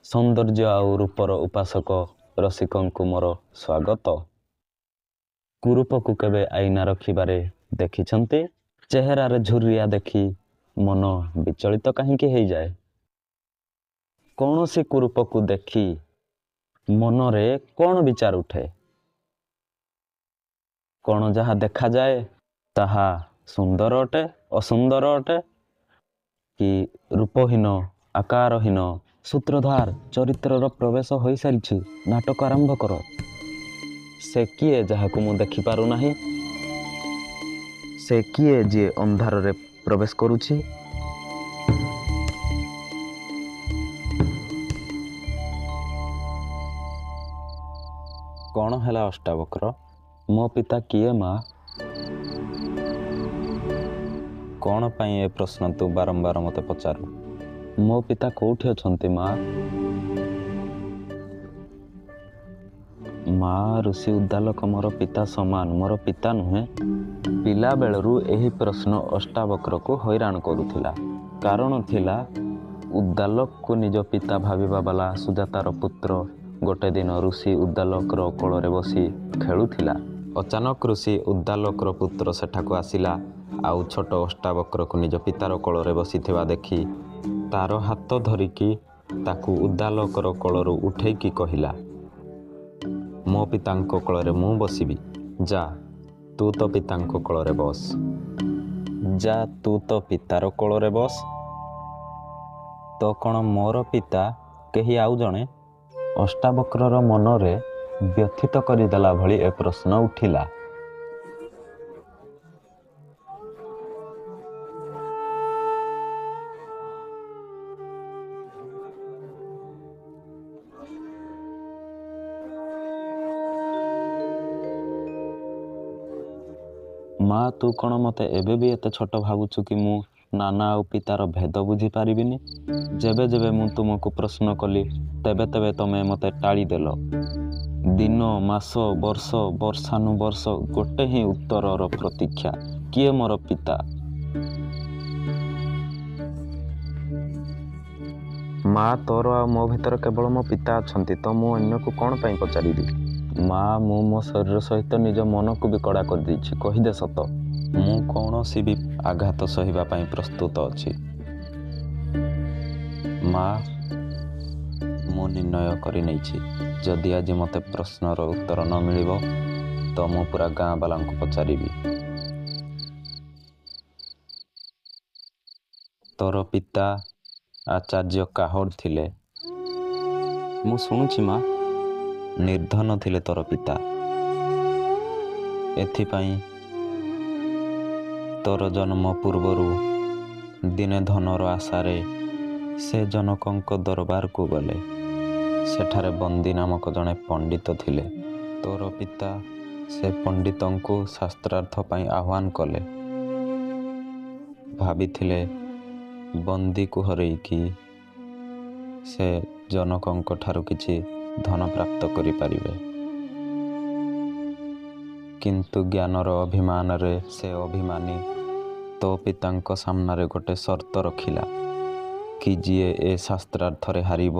ସୌନ୍ଦର୍ଯ୍ୟ ଆଉ ରୂପର ଉପାସକ ରସିକଙ୍କୁ ମୋର ସ୍ୱାଗତ। କୁରୂପକୁ କେବେ ଆଇନା ରଖିବାରେ ଦେଖିଛନ୍ତି? ଚେହେରାରେ ଝୁରିଆ ଦେଖି ମନ ବିଚଳିତ କାହିଁକି ହେଇଯାଏ? କୌଣସି କୁରୂପକୁ ଦେଖି ମନରେ କ'ଣ ବିଚାର ଉଠେ? କ'ଣ ଯାହା ଦେଖାଯାଏ ତାହା ସୁନ୍ଦର ଅଟେ, ଅସୁନ୍ଦର ଅଟେ, କି ରୂପହୀନ, ଆକାରହୀନ, ସୂତ୍ରଧାର ଚରିତ୍ରର ପ୍ରବେଶ ହୋଇସାରିଛି? ନାଟକ ଆରମ୍ଭ କର। ସେ କିଏ ଯାହାକୁ ମୁଁ ଦେଖିପାରୁନାହିଁ? ସେ କିଏ ଯିଏ ଅନ୍ଧାରରେ ପ୍ରବେଶ କରୁଛି? କ'ଣ ହେଲା ଅଷ୍ଟାବକ୍ର? ମୋ ପିତା କିଏ ମା? କ'ଣ ପାଇଁ ଏ ପ୍ରଶ୍ନ ତୁ ବାରମ୍ବାର ମୋତେ ପଚାରୁ? ମୋ ପିତା କୋଉଠି ଅଛନ୍ତି ମା? ମା ଋଷି ଉଦ୍ଦାଲକ ମୋର ପିତା ସମାନ, ମୋର ପିତା ନୁହେଁ? ପିଲାବେଳରୁ ଏହି ପ୍ରଶ୍ନ ଅଷ୍ଟାବକ୍ରକୁ ହଇରାଣ କରୁଥିଲା। କାରଣ ଥିଲା, ଉଦ୍ଦାଲକକୁ ନିଜ ପିତା ଭାବିବା ବାଲା ସୁଜାତାର ପୁତ୍ର ଗୋଟେ ଦିନ ଋଷି ଉଦ୍ଦାଲକର କୋଳରେ ବସି ଖେଳୁଥିଲା। ଅଚାନକ ଋଷି ଉଦ୍ଦାଲକର ପୁତ୍ର ସେଠାକୁ ଆସିଲା ଆଉ ଛୋଟ ଅଷ୍ଟାବକ୍ରକୁ ନିଜ ପିତାର କୋଳରେ ବସିଥିବା ଦେଖି ତାର ହାତ ଧରିକି ତାକୁ ଉଦ୍ଦାଲକର କୋଳରୁ ଉଠେଇକି କହିଲା, ମୋ ପିତାଙ୍କ କୋଳରେ ମୁଁ ବସିବି। ଯା, ତୁ ତ ପିତାଙ୍କ କୋଳରେ ବସ। ଯା, ତୁ ତ ପିତାର କୋଳରେ ବସ। ତ କ'ଣ ମୋର ପିତା କେହି ଆଉ ଜଣେ? ଅଷ୍ଟାବକ୍ରର ମନରେ ବ୍ୟଥିତ କରିଦେଲା ଭଳି ଏ ପ୍ରଶ୍ନ ଉଠିଲା। ମା, ତୁ କ'ଣ ମୋତେ ଏବେ ବି ଏତେ ଛୋଟ ଭାବୁଛୁ କି ମୁଁ ନାନା ଆଉ ପିତାର ଭେଦ ବୁଝିପାରିବିନି? ଯେବେ ଯେବେ ମୁଁ ତୁମକୁ ପ୍ରଶ୍ନ କଲି ତେବେ ତେବେ ତମେ ମୋତେ ଟାଳିଦେଲ। ଦିନ, ମାସ, ବର୍ଷ, ବର୍ଷାନୁବର୍ଷ ଗୋଟେ ହିଁ ଉତ୍ତରର ପ୍ରତୀକ୍ଷା, କିଏ ମୋର ପିତା? ମା, ତୋର ଆଉ ମୋ ଭିତରେ କେବଳ ମୋ ପିତା ଅଛନ୍ତି, ତ ମୁଁ ଅନ୍ୟକୁ କ'ଣ ପାଇଁ ପଚାରିବି? ମା, ମୁଁ ମୋ ଶରୀର ସହିତ ନିଜ ମନକୁ ବି କଡ଼ା କରିଦେଇଛି। କହିଦେ ସତ, ମୁଁ କୌଣସି ବି ଆଘାତ ସହିବା ପାଇଁ ପ୍ରସ୍ତୁତ ଅଛି। ମା, ମୁଁ ନିର୍ଣ୍ଣୟ କରିନେଇଛି, ଯଦି ଆଜି ମୋତେ ପ୍ରଶ୍ନର ଉତ୍ତର ନ ମିଳିବ ତ ମୁଁ ପୁରା ଗାଁ ବାଲାଙ୍କୁ ପଚାରିବି। ତୋର ପିତା ଆଚାର୍ଯ୍ୟ କାହୋଡ଼ ଥିଲେ। ମୁଁ ଶୁଣୁଛି ମା। ନିର୍ଧନ ଥିଲେ ତୋର ପିତା। ଏଥିପାଇଁ ତୋର ଜନ୍ମ ପୂର୍ବରୁ ଦିନେ ଧନର ଆଶାରେ ସେ ଜନକଙ୍କ ଦରବାରକୁ ଗଲେ। ସେଠାରେ ବନ୍ଦୀ ନାମକ ଜଣେ ପଣ୍ଡିତ ଥିଲେ। ତୋର ପିତା ସେ ପଣ୍ଡିତଙ୍କୁ ଶାସ୍ତ୍ରାର୍ଥ ପାଇଁ ଆହ୍ୱାନ କଲେ। ଭାବିଥିଲେ ବନ୍ଦୀକୁ ହରେଇକି ସେ ଜନକଙ୍କ ଠାରୁ କିଛି ଧନ ପ୍ରାପ୍ତ କରିପାରିବେ। କିନ୍ତୁ ଜ୍ଞାନର ଅଭିମାନରେ ସେ ଅଭିମାନୀ ତୋ ପିତାଙ୍କ ସାମ୍ନାରେ ଗୋଟେ ସର୍ତ୍ତ ରଖିଲା କି ଯିଏ ଏ ଶାସ୍ତ୍ରାର୍ଥରେ ହାରିବ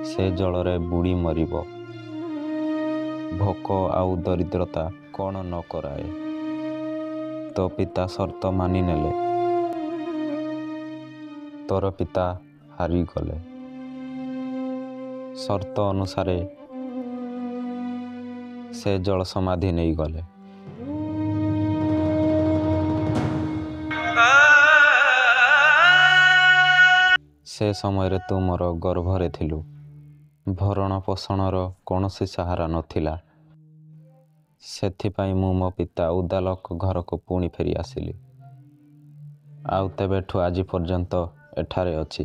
ସେ ଜଳରେ ବୁଡ଼ି ମରିବ। ଭୋକ ଆଉ ଦରିଦ୍ରତା କ'ଣ ନ କରାଏ। ତୋ ପିତା ସର୍ତ୍ତ ମାନିନେଲେ। ତୋର ପିତା ହାରିଗଲେ। ସର୍ତ୍ତ ଅନୁସାରେ ସେ ଜଳ ସମାଧି ନେଇଗଲେ। ସେ ସମୟରେ ତୁ ମୋର ଗର୍ଭରେ ଥିଲୁ। ଭରଣ ପୋଷଣର କୌଣସି ସାହାରା ନଥିଲା। ସେଥିପାଇଁ ମୁଁ ମୋ ପିତା ଉଦ୍ଦାଲକ ଘରକୁ ପୁଣି ଫେରି ଆସିଲି। ଆଉ ତେବେଠୁ ଆଜି ପର୍ଯ୍ୟନ୍ତ ଏଠାରେ ଅଛି।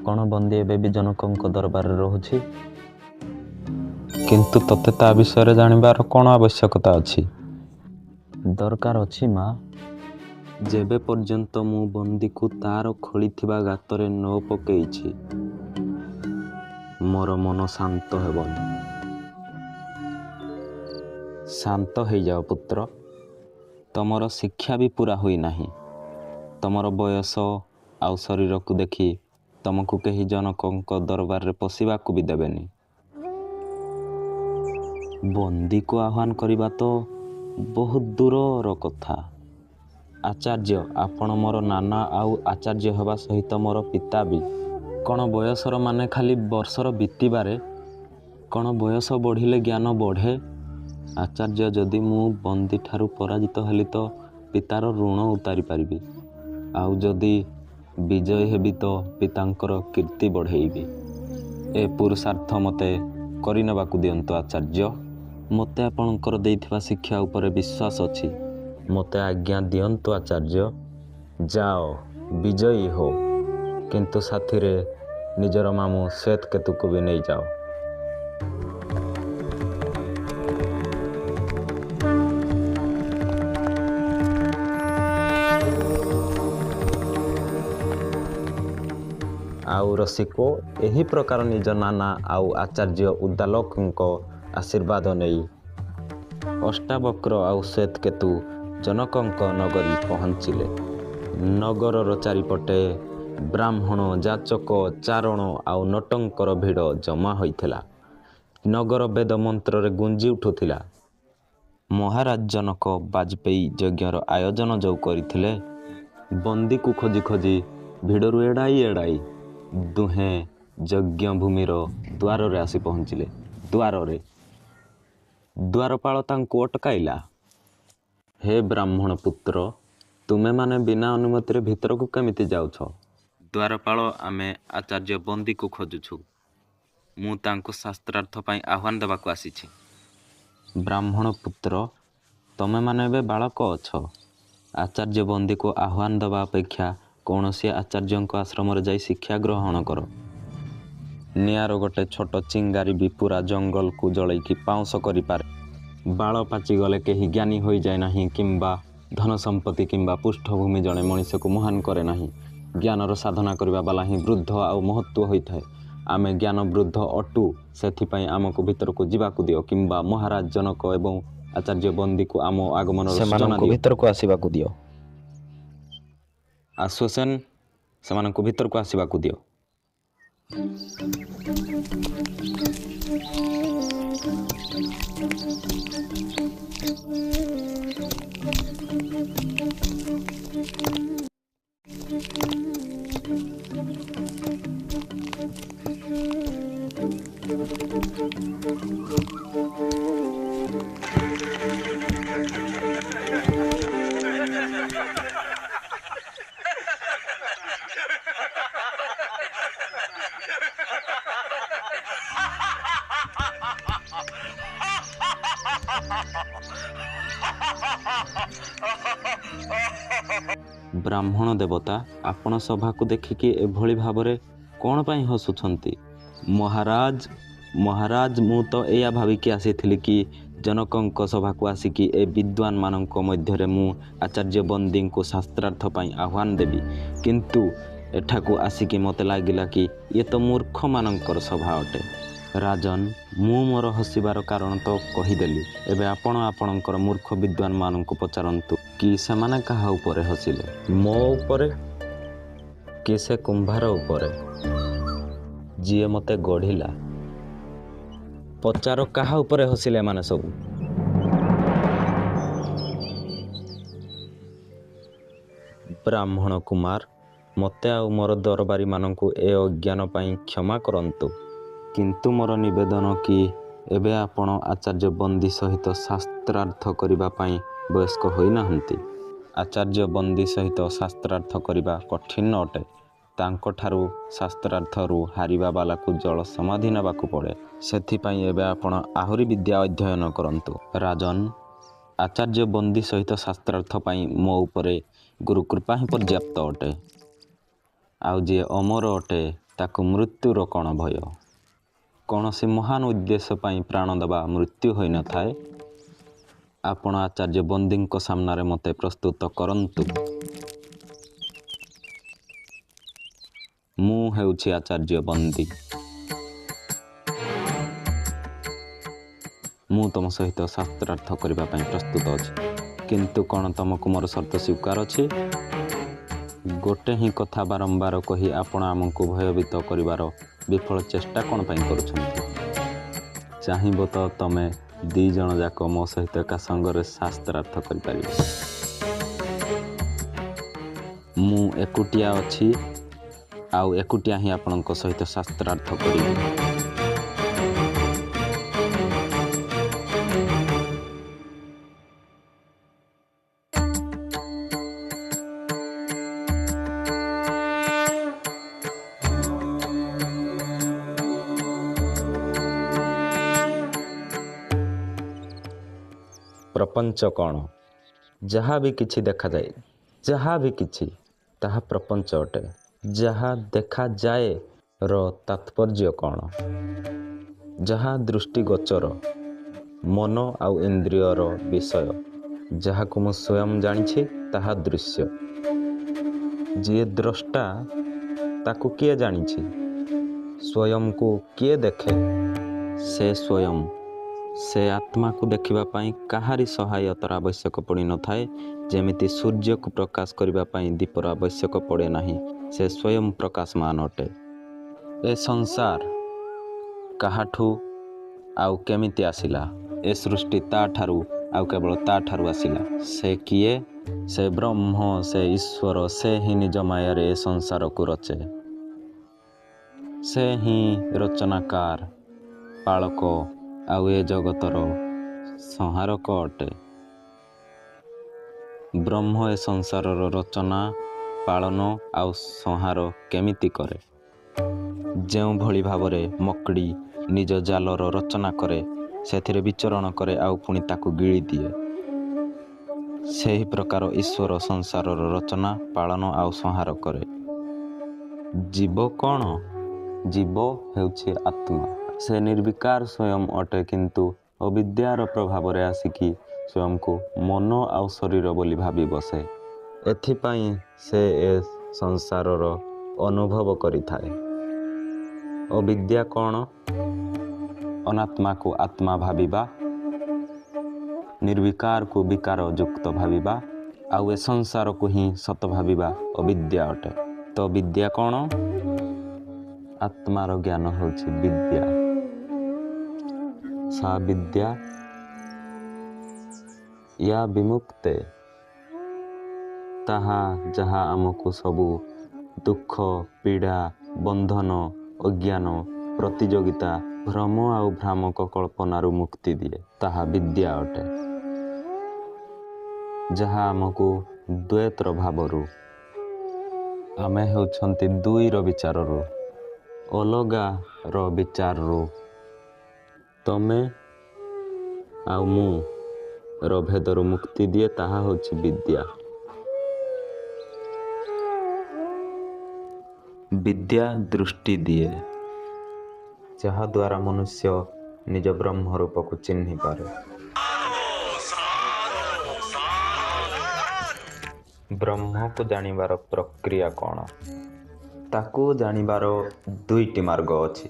କ'ଣ ବନ୍ଦୀ ଏବେ ବି ଜନକଙ୍କ ଦରବାରରେ ରହୁଛି? କିନ୍ତୁ ତୋତେ ତା ବିଷୟରେ ଜାଣିବାର କ'ଣ ଆବଶ୍ୟକତା ଅଛି? ଦରକାର ଅଛି ମା। ଯେବେ ପର୍ଯ୍ୟନ୍ତ ମୁଁ ବନ୍ଦୀକୁ ତାର ଖୋଳିଥିବା ଗାତରେ ନ ପକେଇଛି ମୋର ମନ ଶାନ୍ତ ହେବନି। ଶାନ୍ତ ହେଇଯାଅ ପୁତ୍ର। ତମର ଶିକ୍ଷା ବି ପୁରା ହୋଇନାହିଁ। ତମର ବୟସ ଆଉ ଶରୀରକୁ ଦେଖି ତମକୁ କେହି ଜନକଙ୍କ ଦରବାରରେ ପଶିବାକୁ ବି ଦେବେନି। ବନ୍ଦୀକୁ ଆହ୍ୱାନ କରିବା ତ ବହୁତ ଦୂରର କଥା। ଆଚାର୍ଯ୍ୟ, ଆପଣ ମୋର ନାନା ଆଉ ଆଚାର୍ଯ୍ୟ ହେବା ସହିତ ମୋର ପିତା ବି। କ'ଣ ବୟସର ମାନେ ଖାଲି ବର୍ଷର ବିତିବାରେ? କ'ଣ ବୟସ ବଢ଼ିଲେ ଜ୍ଞାନ ବଢ଼େ? ଆଚାର୍ଯ୍ୟ, ଯଦି ମୁଁ ବନ୍ଦୀଠାରୁ ପରାଜିତ ହେଲି ତ ପିତାର ଋଣ ଉତାରି ପାରିବି, ଆଉ ଯଦି ବିଜୟୀ ହେବି ତ ପିତାଙ୍କର କୀର୍ତ୍ତି ବଢ଼େଇବି। ଏ ପୁରୁଷାର୍ଥ ମୋତେ କରିନେବାକୁ ଦିଅନ୍ତୁ ଆଚାର୍ଯ୍ୟ। ମୋତେ ଆପଣଙ୍କର ଦେଇଥିବା ଶିକ୍ଷା ଉପରେ ବିଶ୍ୱାସ ଅଛି। ମୋତେ ଆଜ୍ଞା ଦିଅନ୍ତୁ ଆଚାର୍ଯ୍ୟ। ଯାଅ, ବିଜୟୀ ହୋ, କିନ୍ତୁ ସାଥିରେ ନିଜର ମାମୁଁ ଶ୍ଵେତକେତୁକୁ ବି ନେଇଯାଅ। ଆଉ ରସିକ ଏହି ପ୍ରକାର ନିଜ ନାନା ଆଉ ଆଚାର୍ଯ୍ୟ ଉଦ୍ଦାଲକଙ୍କ ଆଶୀର୍ବାଦ ନେଇ ଅଷ୍ଟାବକ୍ର ଆଉ ଶ୍ଵେତକେତୁ ଜନକଙ୍କ ନଗରୀ ପହଞ୍ଚିଲେ। ନଗରର ଚାରିପଟେ ବ୍ରାହ୍ମଣ, ଯାଚକ, ଚାରଣ ଆଉ ନଟଙ୍କର ଭିଡ଼ ଜମା ହୋଇଥିଲା। ନଗର ବେଦ ମନ୍ତ୍ରରେ ଗୁଞ୍ଜି ଉଠୁଥିଲା। ମହାରାଜ ଜନକ ବାଜପେୟୀ ଯଜ୍ଞର ଆୟୋଜନ ଯେଉଁ କରିଥିଲେ, ବନ୍ଦୀକୁ ଖୋଜି ଖୋଜି ଭିଡ଼ରୁ ଏଡ଼ାଇ ଦୁହେଁ ଯଜ୍ଞଭୂମିର ଦ୍ୱାରରେ ଆସି ପହଞ୍ଚିଲେ। ଦ୍ୱାରପାଳ ତାଙ୍କୁ ଅଟକାଇଲା। ହେ ବ୍ରାହ୍ମଣ ପୁତ୍ର, ତୁମେମାନେ ବିନା ଅନୁମତିରେ ଭିତରକୁ କେମିତି ଯାଉଛ? ଦ୍ୱାରପାଳ, ଆମେ ଆଚାର୍ଯ୍ୟ ବନ୍ଦୀକୁ ଖୋଜୁଛୁ। ମୁଁ ତାଙ୍କୁ ଶାସ୍ତ୍ରାର୍ଥ ପାଇଁ ଆହ୍ୱାନ ଦେବାକୁ ଆସିଛି। ବ୍ରାହ୍ମଣ ପୁତ୍ର, ତମେମାନେ ଏବେ ବାଳକ ଅଛ। ଆଚାର୍ଯ୍ୟ ବନ୍ଦୀକୁ ଆହ୍ୱାନ ଦେବା ଅପେକ୍ଷା କୌଣସି ଆଚାର୍ଯ୍ୟଙ୍କ ଆଶ୍ରମରେ ଯାଇ ଶିକ୍ଷା ଗ୍ରହଣ କର। ନିଆଁର ଗୋଟେ ଛୋଟ ଚିଙ୍ଗାରି ବି ପୁରା ଜଙ୍ଗଲକୁ ଜଳେଇକି ପାଉଁଶ କରିପାରେ। ବାଳ ପାଚିଗଲେ କେହି ଜ୍ଞାନୀ ହୋଇଯାଏ ନାହିଁ, କିମ୍ବା ଧନ ସମ୍ପତ୍ତି କିମ୍ବା ପୃଷ୍ଠଭୂମି ଜଣେ ମଣିଷକୁ ମହାନ କରେ ନାହିଁ। ଜ୍ଞାନର ସାଧନା କରିବା ବାଲା ହିଁ ବୃଦ୍ଧ ଆଉ ମହତ୍ତ୍ୱ ହୋଇଥାଏ। ଆମେ ଜ୍ଞାନ ବୃଦ୍ଧ ଅଟୁ, ସେଥିପାଇଁ ଆମକୁ ଭିତରକୁ ଯିବାକୁ ଦିଅ, କିମ୍ବା ମହାରାଜ ଜନକ ଏବଂ ଆଚାର୍ଯ୍ୟ ବନ୍ଦୀକୁ ଆମ ଆଗମନର ସୂଚନା ଦିଅ। ଭିତରକୁ ଆସିବାକୁ ଦିଅ। ଆଶ୍ୱସେନ, ସେମାନଙ୍କୁ ଭିତରକୁ ଆସିବାକୁ ଦିଅ। ବ୍ରାହ୍ମଣ ଦେବତା, ଆପଣ ସଭାକୁ ଦେଖିକି ଏଭଳି ଭାବରେ କ'ଣ ପାଇଁ ହସୁଛନ୍ତି? ମହାରାଜ, ମୁଁ ତ ଏଇଆ ଭାବିକି ଆସିଥିଲି କି ଜନକଙ୍କ ସଭାକୁ ଆସିକି ଏ ବିଦ୍ୱାନମାନଙ୍କ ମଧ୍ୟରେ ମୁଁ ଆଚାର୍ଯ୍ୟ ବନ୍ଦୀଙ୍କୁ ଶାସ୍ତ୍ରାର୍ଥ ପାଇଁ ଆହ୍ୱାନ ଦେବି, କିନ୍ତୁ ଏଠାକୁ ଆସିକି ମୋତେ ଲାଗିଲା କି ଇଏ ତ ମୂର୍ଖମାନଙ୍କର ସଭା ଅଟେ। ରାଜନ, ମୁଁ ମୋର ହସିବାର କାରଣ ତ କହିଦେଲି। ଏବେ ଆପଣ ଆପଣଙ୍କର ମୂର୍ଖ ବିଦ୍ୱାନମାନଙ୍କୁ ପଚାରନ୍ତୁ କି ସେମାନେ କାହା ଉପରେ ହସିଲେ? ମୋ ଉପରେ? କି ସେ କୁମ୍ଭାର ଉପରେ, ଯିଏ ମୋତେ ଗଢ଼ିଲା? ପଚାର, କାହା ଉପରେ ହସିଲେ ଏମାନେ ସବୁ? ବ୍ରାହ୍ମଣ କୁମାର, ମୋତେ ଆଉ ମୋର ଦରବାରୀମାନଙ୍କୁ ଏ ଅଜ୍ଞାନ ପାଇଁ କ୍ଷମା କରନ୍ତୁ, କିନ୍ତୁ ମୋର ନିବେଦନ କି ଏବେ ଆପଣ ଆଚାର୍ଯ୍ୟ ବନ୍ଦୀ ସହିତ ଶାସ୍ତ୍ରାର୍ଥ କରିବା ପାଇଁ ବୟସ୍କ ହୋଇନାହାନ୍ତି। ଆଚାର୍ଯ୍ୟ ବନ୍ଦୀ ସହିତ ଶାସ୍ତ୍ରାର୍ଥ କରିବା କଠିନ ଅଟେ। ତାଙ୍କଠାରୁ ଶାସ୍ତ୍ରାର୍ଥରୁ ହାରିବା ବାଲାକୁ ଜଳ ସମାଧି ନେବାକୁ ପଡ଼େ। ସେଥିପାଇଁ ଏବେ ଆପଣ ଆହୁରି ବିଦ୍ୟା ଅଧ୍ୟୟନ କରନ୍ତୁ। ରାଜନ, ଆଚାର୍ଯ୍ୟ ବନ୍ଦୀ ସହିତ ଶାସ୍ତ୍ରାର୍ଥ ପାଇଁ ମୋ ଉପରେ ଗୁରୁକୃପା ହିଁ ପର୍ଯ୍ୟାପ୍ତ ଅଟେ। ଆଉ ଯିଏ ଅମର ଅଟେ, ତାକୁ ମୃତ୍ୟୁର କ'ଣ ଭୟ? କୌଣସି ମହାନ ଉଦ୍ଦେଶ୍ୟ ପାଇଁ ପ୍ରାଣ ଦେବା ମୃତ୍ୟୁ ହୋଇନଥାଏ। ଆପଣ ଆଚାର୍ଯ୍ୟ ବନ୍ଦୀଙ୍କ ସାମ୍ନାରେ ମୋତେ ପ୍ରସ୍ତୁତ କରନ୍ତୁ। ମୁଁ ହେଉଛି ଆଚାର୍ଯ୍ୟ ବନ୍ଦୀ। ମୁଁ ତୁମ ସହିତ ଶାସ୍ତ୍ରାର୍ଥ କରିବା ପାଇଁ ପ୍ରସ୍ତୁତ ଅଛି, କିନ୍ତୁ କ'ଣ ତୁମକୁ ମୋର ସର୍ତ୍ତ ସ୍ୱୀକାର ଅଛି? ଗୋଟେ ହିଁ କଥା ବାରମ୍ବାର କହି ଆପଣ ଆମକୁ ଭୟଭୀତ କରିବାର ବିଫଳ ଚେଷ୍ଟା କ'ଣ ପାଇଁ କରୁଛନ୍ତି? ଚାହିଁବ ତ ତମେ 2 ଜଣ ଯାକ ମୋ ସହିତ ଏକା ସଙ୍ଗରେ ଶାସ୍ତ୍ରାର୍ଥ କରିପାରିବ। ମୁଁ ଏକୁଟିଆ ଅଛି ଆଉ ଏକୁଟିଆ ହିଁ ଆପଣଙ୍କ ସହିତ ଶାସ୍ତ୍ରାର୍ଥ କରିବି। ପ୍ରପଞ୍ଚ କ'ଣ? ଯାହା ବି କିଛି ଦେଖାଯାଏ, ଯାହା ବି କିଛି ତାହା ପ୍ରପଞ୍ଚ ଅଟେ। ଯାହା ଦେଖାଯାଏର ତାତ୍ପର୍ଯ୍ୟ କ'ଣ? ଯାହା ଦୃଷ୍ଟିଗୋଚର, ମନ ଆଉ ଇନ୍ଦ୍ରିୟର ବିଷୟ। ଯାହାକୁ ମୁଁ ସ୍ୱୟଂ ଜାଣିଛି ତାହା ଦୃଶ୍ୟ। ଯିଏ ଦ୍ରଷ୍ଟା ତାକୁ କିଏ ଜାଣିଛି? ସ୍ୱୟଂକୁ କିଏ ଦେଖେ? ସେ ସ୍ୱୟଂ। ସେ ଆତ୍ମାକୁ ଦେଖିବା ପାଇଁ କାହାରି ସହାୟତାର ଆବଶ୍ୟକ ପଡ଼ିନଥାଏ। ଯେମିତି ସୂର୍ଯ୍ୟକୁ ପ୍ରକାଶ କରିବା ପାଇଁ ଦୀପର ଆବଶ୍ୟକ ପଡ଼େ ନାହିଁ, ସେ ସ୍ୱୟଂ ପ୍ରକାଶମାନ ଅଟେ। ଏ ସଂସାର କାହାଠୁ ଆଉ କେମିତି ଆସିଲା? ଏ ସୃଷ୍ଟି ତା ଠାରୁ ଆଉ କେବଳ ତା ଠାରୁ ଆସିଲା। ସେ କିଏ? ସେ ବ୍ରହ୍ମ, ସେ ଈଶ୍ୱର। ସେ ହିଁ ନିଜ ମାୟାରେ ଏ ସଂସାରକୁ ରଚେ। ସେ ହିଁ ରଚନାକାର, ପାଳକ ଆଉ ଏ ଜଗତର ସଂହାରକ ଅଟେ। ବ୍ରହ୍ମ ଏ ସଂସାରର ରଚନା, ପାଳନ ଆଉ ସଂହାର କେମିତି କରେ? ଯେଉଁଭଳି ଭାବରେ ମକଡ଼ି ନିଜ ଜାଲର ରଚନା କରେ, ସେଥିରେ ବିଚରଣ କରେ ଆଉ ପୁଣି ତାକୁ ଗିଳି ଦିଏ, ସେହି ପ୍ରକାର ଈଶ୍ୱର ସଂସାରର ରଚନା, ପାଳନ ଆଉ ସଂହାର କରେ। ଜୀବ କ'ଣ? ଜୀବ ହେଉଛି ଆତ୍ମା। ସେ ନିର୍ବିକାର ସ୍ୱୟଂ ଅଟେ, କିନ୍ତୁ ଅବିଦ୍ୟାର ପ୍ରଭାବରେ ଆସିକି ସ୍ୱୟଂକୁ ମନ ଆଉ ଶରୀର ବୋଲି ଭାବି ବସେ। ଏଥିପାଇଁ ସେ ଏ ସଂସାରର ଅନୁଭବ କରିଥାଏ। ଅବିଦ୍ୟା କ'ଣ? ଅନାତ୍ମାକୁ ଆତ୍ମା ଭାବିବା, ନିର୍ବିକାରକୁ ବିକାର ଯୁକ୍ତ ଭାବିବା ଆଉ ଏ ସଂସାରକୁ ହିଁ ସତ ଭାବିବା ଅବିଦ୍ୟା ଅଟେ। ତ ବିଦ୍ୟା କ'ଣ? ଆତ୍ମାର ଜ୍ଞାନ ହେଉଛି ବିଦ୍ୟା। ସା ବିଦ୍ୟା ୟା ବିମୁକ୍ତେ, ତାହା ଯାହା ଆମକୁ ସବୁ ଦୁଃଖ, ପୀଡ଼ା, ବନ୍ଧନ, ଅଜ୍ଞାନ, ପ୍ରତିଯୋଗିତା, ଭ୍ରମ ଆଉ ଭ୍ରାମକ କଳ୍ପନାରୁ ମୁକ୍ତି ଦିଏ, ତାହା ବିଦ୍ୟା ଅଟେ। ଯାହା ଆମକୁ ଦ୍ୱୈତର ଭାବରୁ, ଆମେ ହେଉଛନ୍ତି ଦୁଇର ବିଚାରରୁ, ଅଲଗାର ବିଚାରରୁ, ତମେ ଆଉ ମୁଁ ର ଭେଦରୁ ମୁକ୍ତି ଦିଏ, ତାହା ହେଉଛି ବିଦ୍ୟା। ବିଦ୍ୟା ଦୃଷ୍ଟି ଦିଏ, ଯାହାଦ୍ୱାରା ମନୁଷ୍ୟ ନିଜ ବ୍ରହ୍ମ ରୂପକୁ ଚିହ୍ନିପାରେ। ବ୍ରହ୍ମକୁ ଜାଣିବାର ପ୍ରକ୍ରିୟା କ'ଣ? ତାକୁ ଜାଣିବାର 2ଟି ମାର୍ଗ ଅଛି।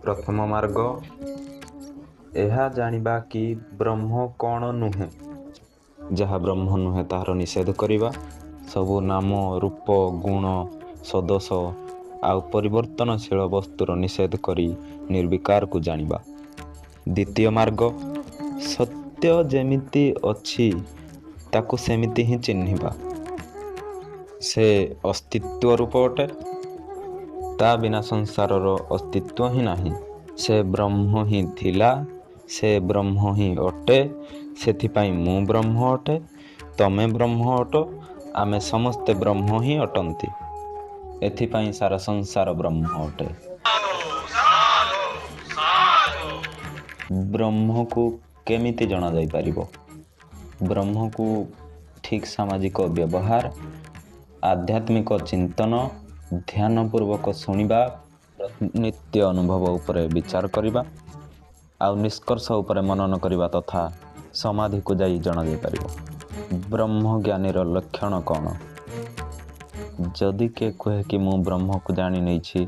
ପ୍ରଥମ ମାର୍ଗ, ଏହା ଜାଣିବା କି ବ୍ରହ୍ମ କ'ଣ ନୁହେଁ। ଯାହା ବ୍ରହ୍ମ ନୁହେଁ ତାହାର ନିଷେଧ କରିବା। ସବୁ ନାମ, ରୂପ, ଗୁଣ, ସଦୋଷ ଆଉ ପରିବର୍ତ୍ତନଶୀଳ ବସ୍ତୁର ନିଷେଧ କରି ନିର୍ବିକାରକୁ ଜାଣିବା। ଦ୍ୱିତୀୟ ମାର୍ଗ, ସତ୍ୟ ଯେମିତି ଅଛି ତାକୁ ସେମିତି ହିଁ ଚିହ୍ନିବା। ସେ ଅସ୍ତିତ୍ୱ ରୂପ ଅଟେ, ତା ବିନା ସଂସାରର ଅସ୍ତିତ୍ୱ ହିଁ ନାହିଁ। ସେ ବ୍ରହ୍ମ ହିଁ ଥିଲା, ସେ ବ୍ରହ୍ମ ହିଁ ଅଟେ। ସେଥିପାଇଁ ମୁଁ ବ୍ରହ୍ମ ଅଟେ, ତମେ ବ୍ରହ୍ମ ଅଟ, ଆମେ ସମସ୍ତେ ବ୍ରହ୍ମ ହିଁ ଅଟନ୍ତି। ଏଥିପାଇଁ ସାରା ସଂସାର ବ୍ରହ୍ମ ଅଟେ। ବ୍ରହ୍ମକୁ କେମିତି ଜଣାଯାଇପାରିବ? ବ୍ରହ୍ମକୁ ଠିକ୍ ସାମାଜିକ ବ୍ୟବହାର, ଆଧ୍ୟାତ୍ମିକ ଚିନ୍ତନ, ଧ୍ୟାନପୂର୍ବକ ଶୁଣିବା, ନିତ୍ୟ ଅନୁଭବ ଉପରେ ବିଚାର କରିବା ଆଉ ନିଷ୍କର୍ଷ ଉପରେ ମନନ କରିବା ତଥା ସମାଧିକୁ ଯାଇ ଜଣାଯାଇପାରିବ। ବ୍ରହ୍ମଜ୍ଞାନୀର ଲକ୍ଷଣ କ'ଣ? ଯଦି କିଏ କୁହେ କି ମୁଁ ବ୍ରହ୍ମକୁ ଜାଣି ନେଇଛି,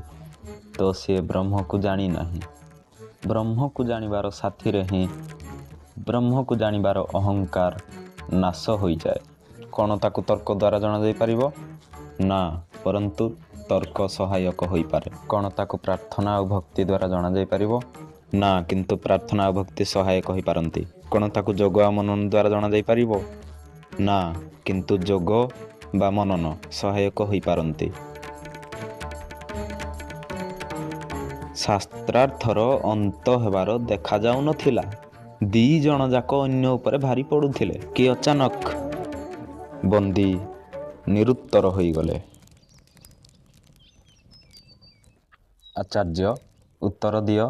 ତ ସିଏ ବ୍ରହ୍ମକୁ ଜାଣି ନାହିଁ। ବ୍ରହ୍ମକୁ ଜାଣିବାର ସାଥିରେ ହିଁ ବ୍ରହ୍ମକୁ ଜାଣିବାର ଅହଙ୍କାର ନାଶ ହୋଇଯାଏ। କ'ଣ ତାକୁ ତର୍କ ଦ୍ୱାରା ଜଣାଯାଇପାରିବ? ନା, ପରନ୍ତୁ ତର୍କ ସହାୟକ ହୋଇପାରେ। କ'ଣ ତାକୁ ପ୍ରାର୍ଥନା ଆଉ ଭକ୍ତି ଦ୍ୱାରା ଜଣାଯାଇପାରିବ? ନା, କିନ୍ତୁ ପ୍ରାର୍ଥନା ଆଉ ଭକ୍ତି ସହାୟକ ହୋଇପାରନ୍ତି। କ'ଣ ତାକୁ ଯୋଗ ଆଉ ମନନ ଦ୍ୱାରା ଜଣାଯାଇପାରିବ? ନା, କିନ୍ତୁ ଯୋଗ ବା ମନନ ସହାୟକ ହୋଇପାରନ୍ତି। ଶାସ୍ତ୍ରାର୍ଥର ଅନ୍ତ ହେବାର ଦେଖାଯାଉନଥିଲା। 2 ଜଣ ଯାକ ଅନ୍ୟ ଉପରେ ଭାରି ପଡ଼ୁଥିଲେ କି ଅଚାନକ ବନ୍ଦୀ ନିରୁତ୍ତର ହୋଇଗଲେ। ଆଚାର୍ଯ୍ୟ, ଉତ୍ତର ଦିଅ।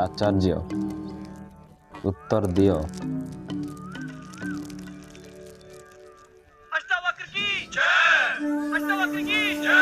ଆଚାର୍ଯ୍ୟ, ଉତ୍ତର ଦିଅ। अष्टावक्र की जय, अष्टावक्र की जय।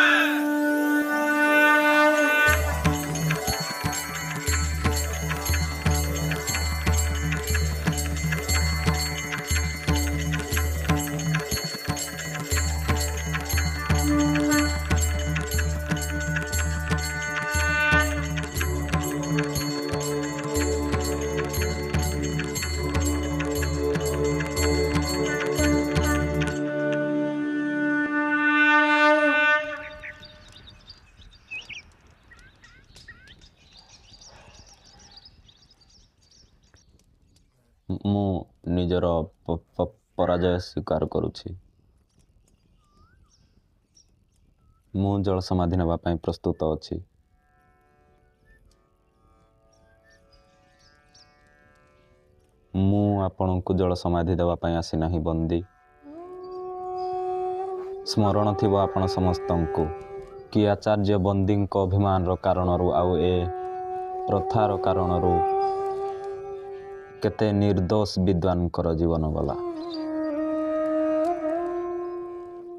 ମୁଁ ନିଜର ପରାଜୟ ସ୍ୱୀକାର କରୁଛି। ମୁଁ ଜଳ ସମାଧି ନେବା ପାଇଁ ପ୍ରସ୍ତୁତ ଅଛି। ମୁଁ ଆପଣଙ୍କୁ ଜଳ ସମାଧି ଦେବା ପାଇଁ ଆସିନାହିଁ ବନ୍ଦୀ। ସ୍ମରଣ ଥିବ ଆପଣ ସମସ୍ତଙ୍କୁ କି ଆଚାର୍ଯ୍ୟ ବନ୍ଦୀଙ୍କ ଅଭିମାନର କାରଣରୁ ଆଉ ଏ ପ୍ରଥାର କାରଣରୁ କେତେ ନିର୍ଦ୍ଦୋଷ ବିଦ୍ୱାନଙ୍କର ଜୀବନ ଗଲା।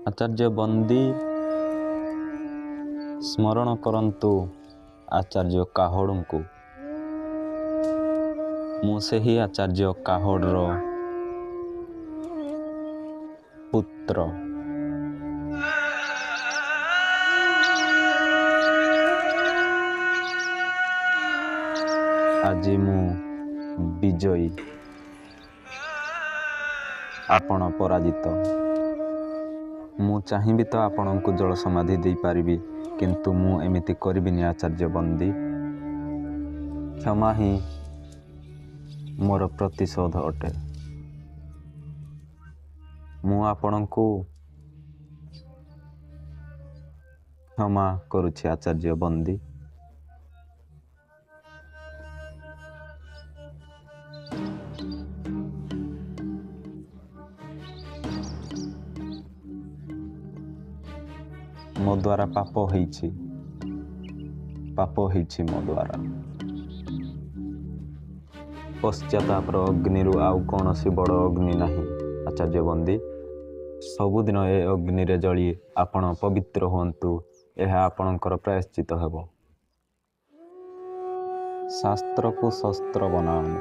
ଆଚାର୍ଯ୍ୟ ବନ୍ଦୀ ସ୍ମରଣ କରନ୍ତୁ ଆଚାର୍ଯ୍ୟ କାହଡ଼ଙ୍କୁ। ମୁଁ ସେହି ଆଚାର୍ଯ୍ୟ କାହଡ଼ର ପୁତ୍ର। ଆଜି ମୁଁ ବିଜୟୀ, ଆପଣ ପରାଜିତ। ମୁଁ ଚାହିଁବି ତ ଆପଣଙ୍କୁ ଜଳ ସମାଧି ଦେଇପାରିବି, କିନ୍ତୁ ମୁଁ ଏମିତି କରିବିନି ଆଚାର୍ଯ୍ୟ ବନ୍ଦୀ। କ୍ଷମା ହିଁ ମୋର ପ୍ରତିଶୋଧ ଅଟେ। ମୁଁ ଆପଣଙ୍କୁ କ୍ଷମା କରୁଛି ଆଚାର୍ଯ୍ୟ ବନ୍ଦୀ। ମୋ ଦ୍ୱାରା ପାପ ହେଇଛି ମୋ ଦ୍ୱାରା। ପଶ୍ଚାତାପର ଅଗ୍ନିରୁ ଆଉ କୌଣସି ବଡ଼ ଅଗ୍ନି ନାହିଁ ଆଚାର୍ଯ୍ୟ ବନ୍ଦୀ। ସବୁଦିନ ଏ ଅଗ୍ନିରେ ଜଳି ଆପଣ ପବିତ୍ର ହୁଅନ୍ତୁ, ଏହା ଆପଣଙ୍କର ପ୍ରାୟଶ୍ଚିତ ହେବ। ଶାସ୍ତ୍ରକୁ ଶସ୍ତ୍ର ବନାଅନି।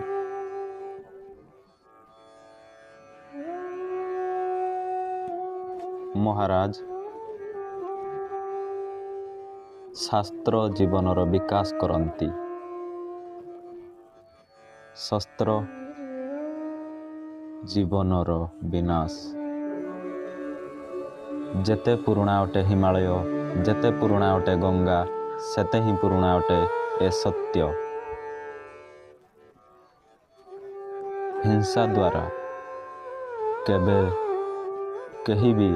ମହାରାଜ, ଶାସ୍ତ୍ର ଜୀବନର ବିକାଶ କରନ୍ତି, ଶସ୍ତ୍ର ଜୀବନର ବିନାଶ। ଯେତେ ପୁରୁଣା ଅଟେ ହିମାଳୟ, ଯେତେ ପୁରୁଣା ଅଟେ ଗଙ୍ଗା, ସେତେ ହିଁ ପୁରୁଣା ଅଟେ ଏ ସତ୍ୟ। ହିଂସା ଦ୍ୱାରା କେବେ କେହି ବି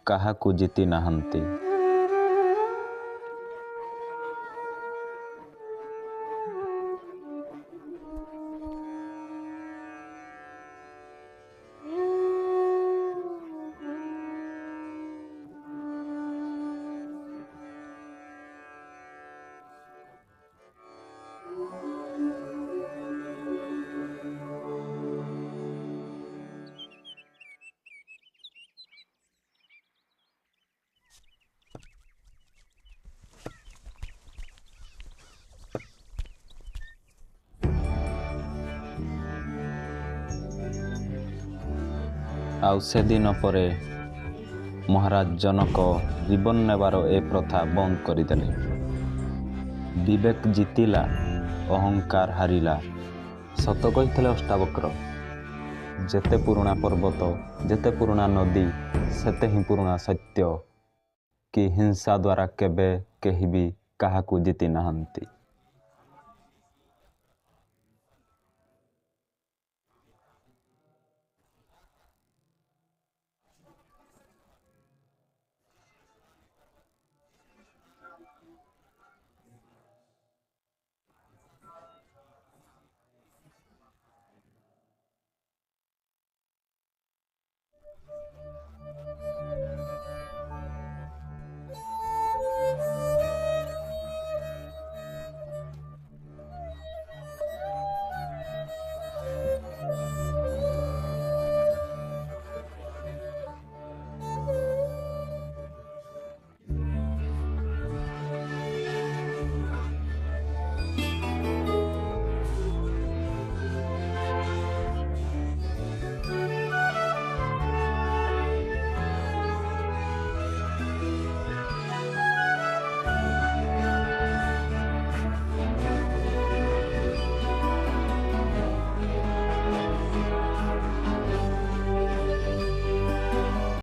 କାହାକୁ ଜିତି ନାହାନ୍ତି। ଆଉ ସେଦିନ ପରେ ମହାରାଜ ଜନକ ଜୀବନ ନେବାର ଏ ପ୍ରଥା ବନ୍ଦ କରିଦେଲେ। ବିବେକ ଜିତିଲା, ଅହଙ୍କାର ହାରିଲା। ସତ କହିଥିଲେ ଅଷ୍ଟାବକ୍ର। ଯେତେ ପୁରୁଣା ପର୍ବତ, ଯେତେ ପୁରୁଣା ନଦୀ, ସେତେ ହିଁ ପୁରୁଣା ସତ୍ୟ କି ହିଂସା ଦ୍ୱାରା କେବେ କେହି ବି କାହାକୁ ଜିତି ନାହାନ୍ତି।